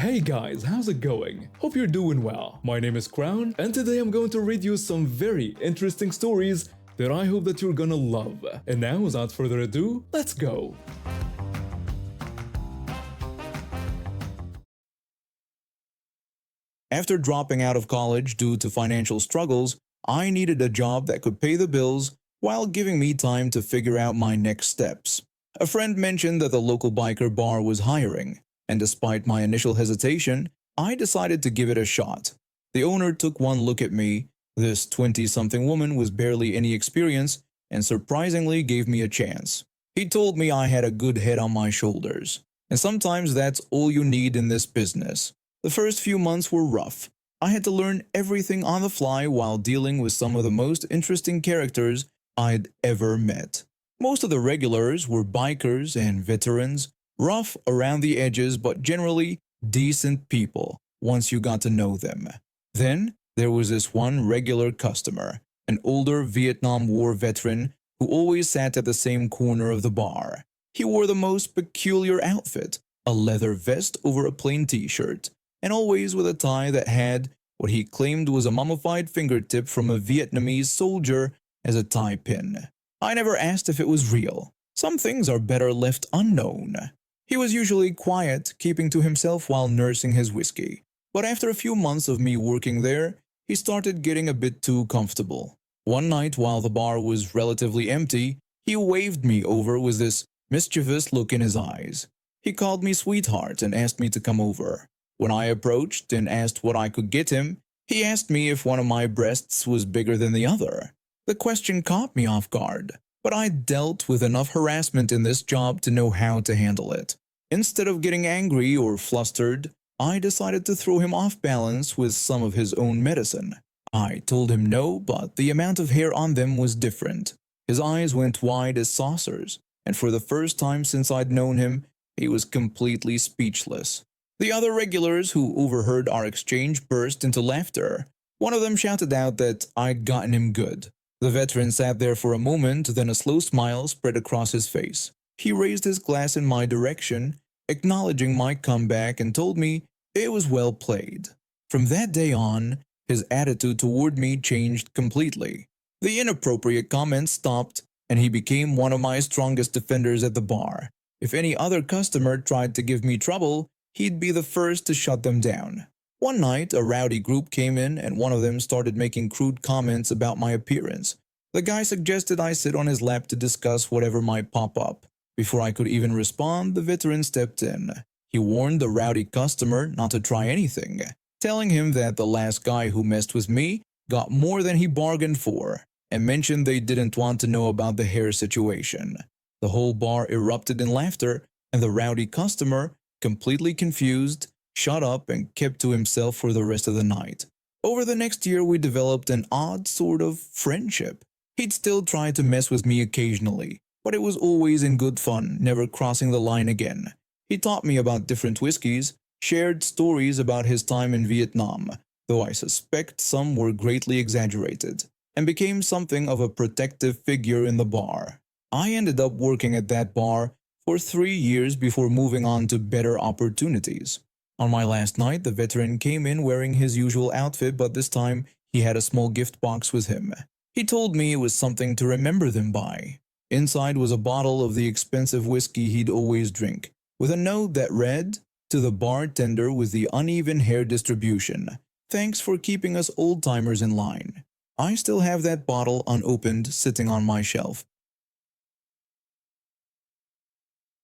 Hey guys, how's it going? Hope you're doing well. My name is Crown, and today I'm going to read you some very interesting stories that I hope that you're gonna love. And now, without further ado, let's go! After dropping out of college due to financial struggles, I needed a job that could pay the bills while giving me time to figure out my next steps. A friend mentioned that the local biker bar was hiring, and despite my initial hesitation, I decided to give it a shot. The owner took one look at me. This 20-something woman with barely any experience and surprisingly gave me a chance. He told me I had a good head on my shoulders, and sometimes that's all you need in this business. The first few months were rough. I had to learn everything on the fly while dealing with some of the most interesting characters I'd ever met. Most of the regulars were bikers and veterans, rough around the edges but generally decent people once you got to know them. Then there was this one regular customer, an older Vietnam War veteran who always sat at the same corner of the bar. He wore the most peculiar outfit, a leather vest over a plain t-shirt, and always with a tie that had what he claimed was a mummified fingertip from a Vietnamese soldier as a tie pin. I never asked if it was real. Some things are better left unknown. He was usually quiet, keeping to himself while nursing his whiskey. But after a few months of me working there, he started getting a bit too comfortable. One night while the bar was relatively empty, he waved me over with this mischievous look in his eyes. He called me sweetheart and asked me to come over. When I approached and asked what I could get him, he asked me if one of my breasts was bigger than the other. The question caught me off guard, but I dealt with enough harassment in this job to know how to handle it. Instead of getting angry or flustered, I decided to throw him off balance with some of his own medicine. I told him no, but the amount of hair on them was different. His eyes went wide as saucers, and for the first time since I'd known him, he was completely speechless. The other regulars who overheard our exchange burst into laughter. One of them shouted out that I'd gotten him good. The veteran sat there for a moment, then a slow smile spread across his face. He raised his glass in my direction, acknowledging my comeback, and told me it was well played. From that day on, his attitude toward me changed completely. The inappropriate comments stopped, and he became one of my strongest defenders at the bar. If any other customer tried to give me trouble, he'd be the first to shut them down. One night, a rowdy group came in and one of them started making crude comments about my appearance. The guy suggested I sit on his lap to discuss whatever might pop up. Before I could even respond, the veteran stepped in. He warned the rowdy customer not to try anything, telling him that the last guy who messed with me got more than he bargained for, and mentioned they didn't want to know about the hair situation. The whole bar erupted in laughter, and the rowdy customer, completely confused, shut up and kept to himself for the rest of the night. Over the next year, we developed an odd sort of friendship. He'd still try to mess with me occasionally, but it was always in good fun, never crossing the line again. He taught me about different whiskeys, shared stories about his time in Vietnam, though I suspect some were greatly exaggerated, and became something of a protective figure in the bar. I ended up working at that bar for 3 years before moving on to better opportunities. On my last night, the veteran came in wearing his usual outfit, but this time he had a small gift box with him. He told me it was something to remember them by. Inside was a bottle of the expensive whiskey he'd always drink, with a note that read, "To the bartender with the uneven hair distribution, thanks for keeping us old-timers in line." I still have that bottle unopened sitting on my shelf.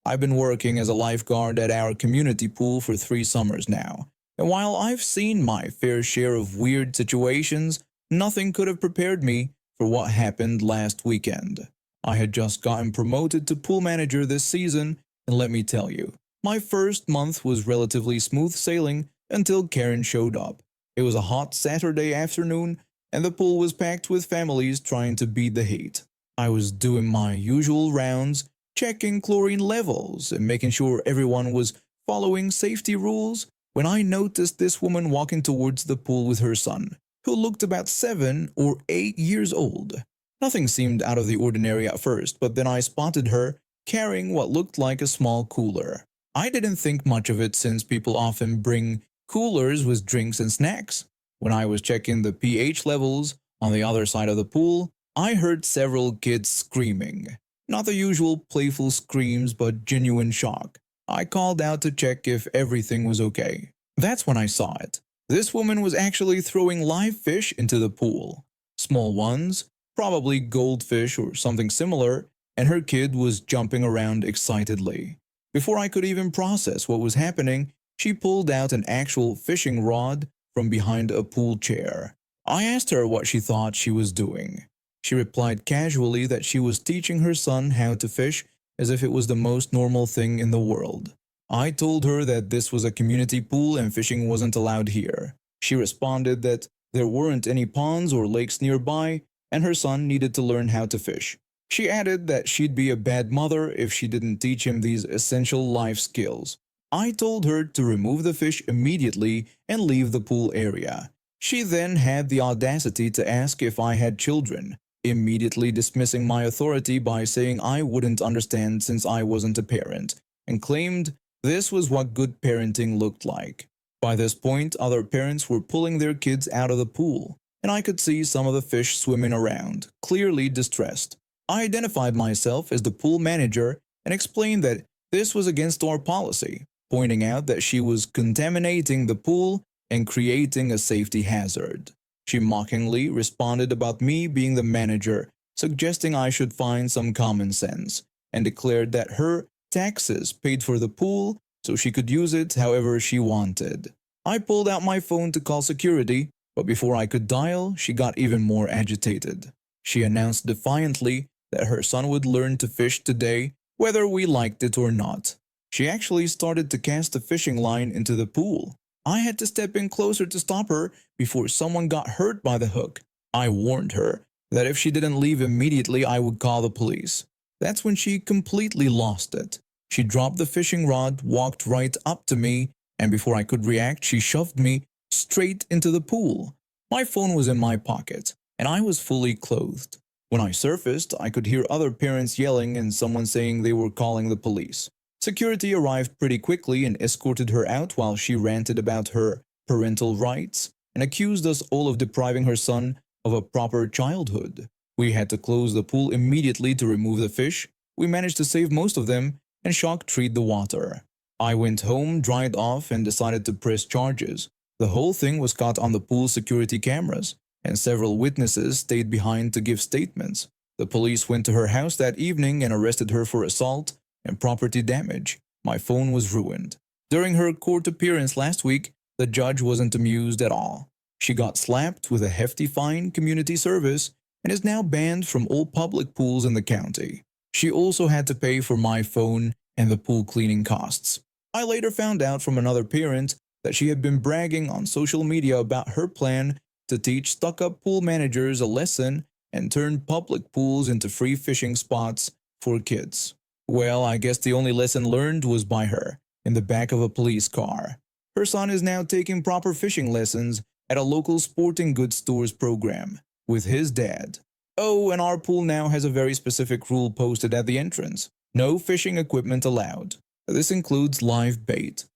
I've been working as a lifeguard at our community pool for 3 summers now, and while I've seen my fair share of weird situations, nothing could have prepared me for what happened last weekend. I had just gotten promoted to pool manager this season, and let me tell you, my first month was relatively smooth sailing until Karen showed up. It was a hot Saturday afternoon, and the pool was packed with families trying to beat the heat. I was doing my usual rounds, checking chlorine levels and making sure everyone was following safety rules, when I noticed this woman walking towards the pool with her son, who looked about 7 or 8 years old. Nothing seemed out of the ordinary at first, but then I spotted her carrying what looked like a small cooler. I didn't think much of it since people often bring coolers with drinks and snacks. When I was checking the pH levels on the other side of the pool, I heard several kids screaming. Not the usual playful screams, but genuine shock. I called out to check if everything was okay. That's when I saw it. This woman was actually throwing live fish into the pool. Small ones, probably goldfish or something similar, and her kid was jumping around excitedly. Before I could even process what was happening, she pulled out an actual fishing rod from behind a pool chair. I asked her what she thought she was doing. She replied casually that she was teaching her son how to fish as if it was the most normal thing in the world. I told her that this was a community pool and fishing wasn't allowed here. She responded that there weren't any ponds or lakes nearby and her son needed to learn how to fish. She added that she'd be a bad mother if she didn't teach him these essential life skills. I told her to remove the fish immediately and leave the pool area. She then had the audacity to ask if I had children, immediately dismissing my authority by saying I wouldn't understand since I wasn't a parent, and claimed this was what good parenting looked like. By this point, other parents were pulling their kids out of the pool, and I could see some of the fish swimming around, clearly distressed. I identified myself as the pool manager and explained that this was against our policy, pointing out that she was contaminating the pool and creating a safety hazard. She mockingly responded about me being the manager, suggesting I should find some common sense, and declared that her taxes paid for the pool so she could use it however she wanted. I pulled out my phone to call security, but before I could dial, she got even more agitated. She announced defiantly that her son would learn to fish today, whether we liked it or not. She actually started to cast a fishing line into the pool. I had to step in closer to stop her before someone got hurt by the hook. I warned her that if she didn't leave immediately, I would call the police. That's when she completely lost it. She dropped the fishing rod, walked right up to me, and before I could react, she shoved me straight into the pool. My phone was in my pocket, and I was fully clothed. When I surfaced, I could hear other parents yelling and someone saying they were calling the police. Security arrived pretty quickly and escorted her out while she ranted about her parental rights and accused us all of depriving her son of a proper childhood. We had to close the pool immediately to remove the fish. We managed to save most of them and shock treat the water. I went home, dried off, and decided to press charges. The whole thing was caught on the pool security cameras, and several witnesses stayed behind to give statements. The police went to her house that evening and arrested her for assault and property damage. My phone was ruined. During her court appearance last week, the judge wasn't amused at all. She got slapped with a hefty fine, community service, and is now banned from all public pools in the county. She also had to pay for my phone and the pool cleaning costs. I later found out from another parent that she had been bragging on social media about her plan to teach stuck-up pool managers a lesson and turn public pools into free fishing spots for kids. Well, I guess the only lesson learned was by her, in the back of a police car. Her son is now taking proper fishing lessons at a local sporting goods stores program with his dad. Oh, and our pool now has a very specific rule posted at the entrance. No fishing equipment allowed. This includes live bait.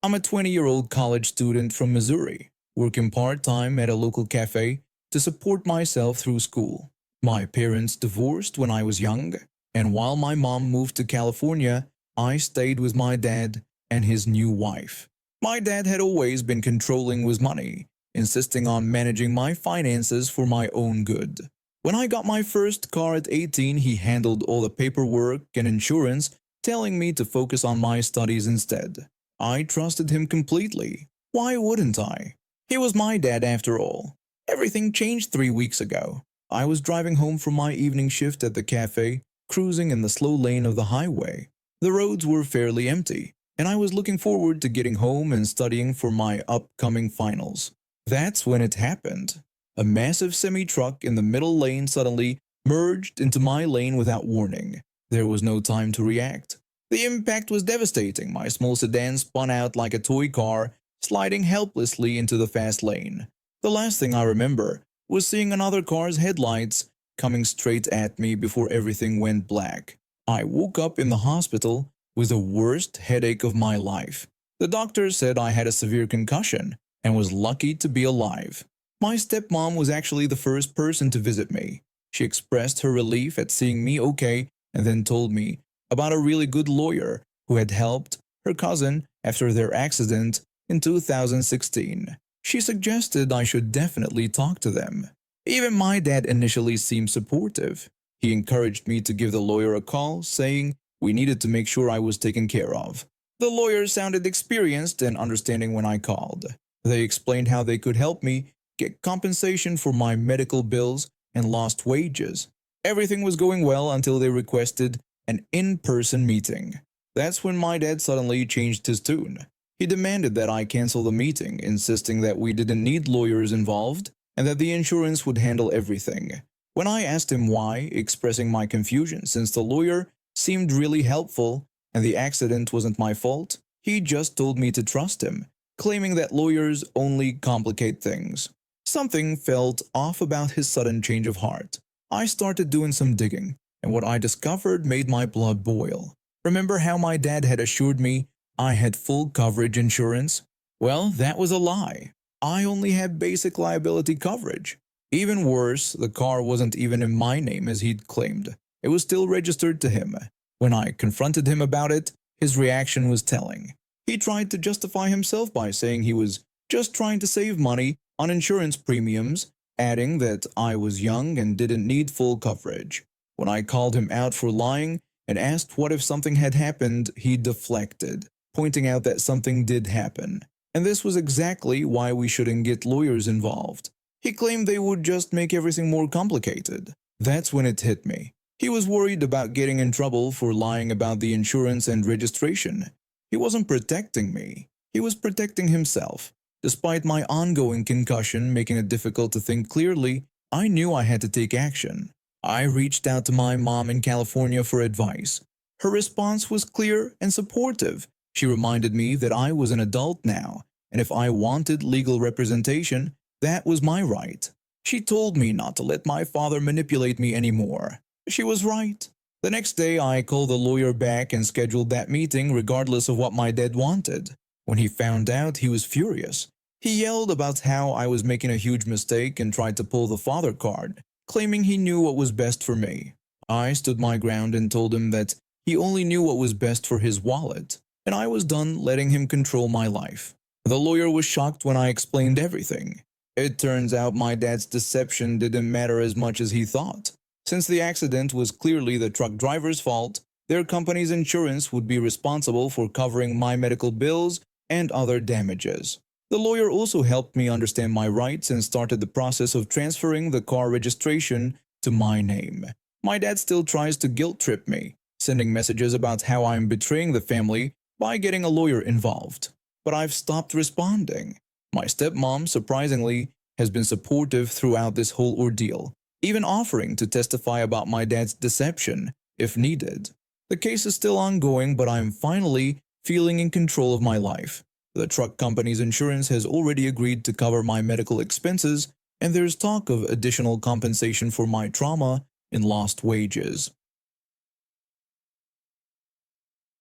I'm a 20-year-old college student from Missouri, working part-time at a local cafe to support myself through school. My parents divorced when I was young, and while my mom moved to California, I stayed with my dad and his new wife. My dad had always been controlling with money, insisting on managing my finances for my own good. When I got my first car at 18, he handled all the paperwork and insurance, telling me to focus on my studies instead. I trusted him completely. Why wouldn't I? He was my dad after all. Everything changed 3 weeks ago. I was driving home from my evening shift at the cafe, cruising in the slow lane of the highway. The roads were fairly empty, and I was looking forward to getting home and studying for my upcoming finals. That's when it happened. A massive semi-truck in the middle lane suddenly merged into my lane without warning. There was no time to react. The impact was devastating. My small sedan spun out like a toy car, sliding helplessly into the fast lane. The last thing I remember was seeing another car's headlights coming straight at me before everything went black. I woke up in the hospital with the worst headache of my life. The doctor said I had a severe concussion and was lucky to be alive. My stepmom was actually the first person to visit me. She expressed her relief at seeing me okay and then told me about a really good lawyer who had helped her cousin after their accident in 2016. She suggested I should definitely talk to them. Even my dad initially seemed supportive. He encouraged me to give the lawyer a call, saying we needed to make sure I was taken care of. The lawyer sounded experienced and understanding when I called. They explained how they could help me get compensation for my medical bills and lost wages. Everything was going well until they requested an in-person meeting. That's when my dad suddenly changed his tune. He demanded that I cancel the meeting, insisting that we didn't need lawyers involved and that the insurance would handle everything. When I asked him why, expressing my confusion since the lawyer seemed really helpful and the accident wasn't my fault, he just told me to trust him, claiming that lawyers only complicate things. Something felt off about his sudden change of heart. I started doing some digging, and what I discovered made my blood boil. Remember how my dad had assured me I had full coverage insurance? Well, that was a lie. I only had basic liability coverage. Even worse, the car wasn't even in my name as he'd claimed. It was still registered to him. When I confronted him about it, his reaction was telling. He tried to justify himself by saying he was just trying to save money on insurance premiums, adding that I was young and didn't need full coverage. When I called him out for lying and asked what if something had happened, he deflected, pointing out that something did happen. And this was exactly why we shouldn't get lawyers involved. He claimed they would just make everything more complicated. That's when it hit me. He was worried about getting in trouble for lying about the insurance and registration. He wasn't protecting me. He was protecting himself. Despite my ongoing concussion making it difficult to think clearly, I knew I had to take action. I reached out to my mom in California for advice. Her response was clear and supportive. She reminded me that I was an adult now, and if I wanted legal representation, that was my right. She told me not to let my father manipulate me anymore. She was right. The next day, I called the lawyer back and scheduled that meeting regardless of what my dad wanted. When he found out, he was furious. He yelled about how I was making a huge mistake and tried to pull the father card, claiming he knew what was best for me. I stood my ground and told him that he only knew what was best for his wallet, and I was done letting him control my life. The lawyer was shocked when I explained everything. It turns out my dad's deception didn't matter as much as he thought. Since the accident was clearly the truck driver's fault, their company's insurance would be responsible for covering my medical bills and other damages. The lawyer also helped me understand my rights and started the process of transferring the car registration to my name. My dad still tries to guilt-trip me, sending messages about how I'm betraying the family by getting a lawyer involved. But I've stopped responding. My stepmom, surprisingly, has been supportive throughout this whole ordeal, even offering to testify about my dad's deception if needed. The case is still ongoing, but I'm finally feeling in control of my life. The truck company's insurance has already agreed to cover my medical expenses, and there's talk of additional compensation for my trauma and lost wages.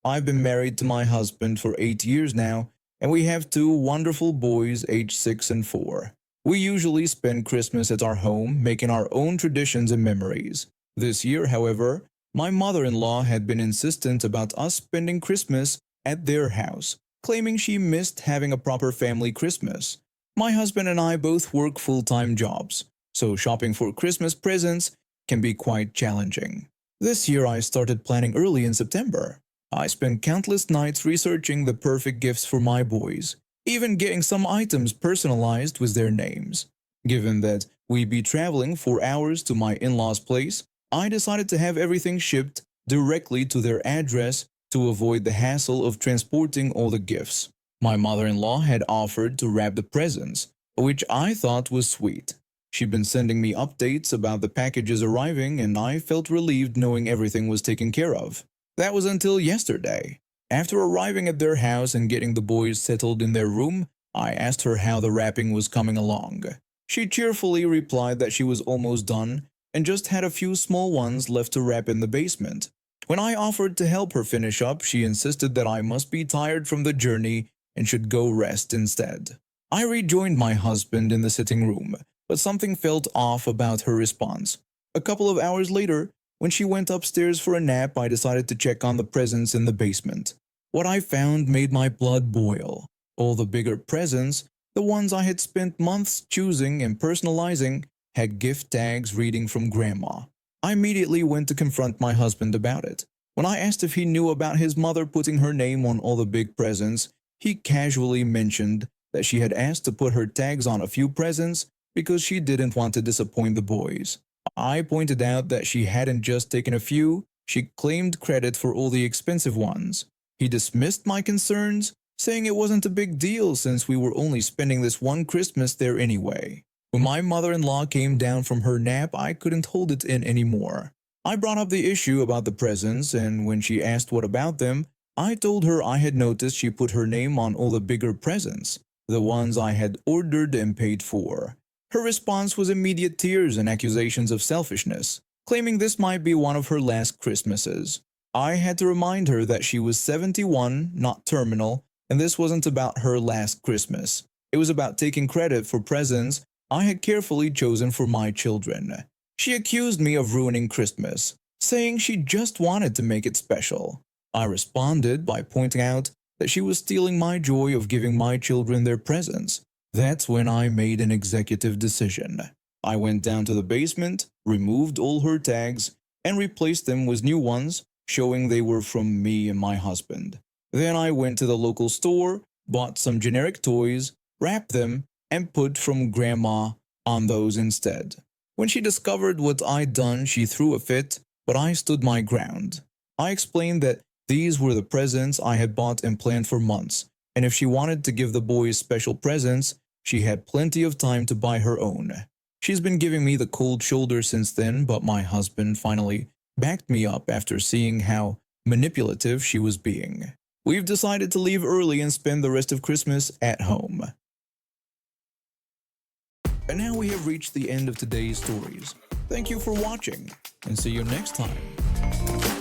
I've been married to my husband for 8 years now, and we have 2 wonderful boys aged 6 and 4. We usually spend Christmas at our home, making our own traditions and memories. This year, however, my mother-in-law had been insistent about us spending Christmas at their house, claiming she missed having a proper family Christmas. My husband and I both work full-time jobs, so shopping for Christmas presents can be quite challenging. This year I started planning early in September. I spent countless nights researching the perfect gifts for my boys, even getting some items personalized with their names. Given that we'd be traveling for hours to my in-laws' place, I decided to have everything shipped directly to their address to avoid the hassle of transporting all the gifts. My mother-in-law had offered to wrap the presents, which I thought was sweet. She'd been sending me updates about the packages arriving, and I felt relieved knowing everything was taken care of. That was until yesterday. After arriving at their house and getting the boys settled in their room, I asked her how the wrapping was coming along. She cheerfully replied that she was almost done and just had a few small ones left to wrap in the basement. When I offered to help her finish up, she insisted that I must be tired from the journey and should go rest instead. I rejoined my husband in the sitting room, but something felt off about her response. A couple of hours later, when she went upstairs for a nap, I decided to check on the presents in the basement. What I found made my blood boil. All the bigger presents, the ones I had spent months choosing and personalizing, had gift tags reading from Grandma. I immediately went to confront my husband about it. When I asked if he knew about his mother putting her name on all the big presents, he casually mentioned that she had asked to put her tags on a few presents because she didn't want to disappoint the boys. I pointed out that she hadn't just taken a few, she claimed credit for all the expensive ones. He dismissed my concerns, saying it wasn't a big deal since we were only spending this one Christmas there anyway. When my mother-in-law came down from her nap, I couldn't hold it in anymore. I brought up the issue about the presents, and when she asked what about them, I told her I had noticed she put her name on all the bigger presents, the ones I had ordered and paid for. Her response was immediate tears and accusations of selfishness, claiming this might be one of her last Christmases. I had to remind her that she was 71, not terminal, and this wasn't about her last Christmas. It was about taking credit for presents I had carefully chosen for my children. She accused me of ruining Christmas, saying she just wanted to make it special. I responded by pointing out that she was stealing my joy of giving my children their presents. That's when I made an executive decision. I went down to the basement, removed all her tags, and replaced them with new ones, showing they were from me and my husband. Then I went to the local store, bought some generic toys, wrapped them, and put from Grandma on those instead. When she discovered what I'd done, she threw a fit, but I stood my ground. I explained that these were the presents I had bought and planned for months, and if she wanted to give the boys special presents, she had plenty of time to buy her own. She's been giving me the cold shoulder since then, but my husband finally backed me up after seeing how manipulative she was being. We've decided to leave early and spend the rest of Christmas at home. And now we have reached the end of today's stories. Thank you for watching, and see you next time.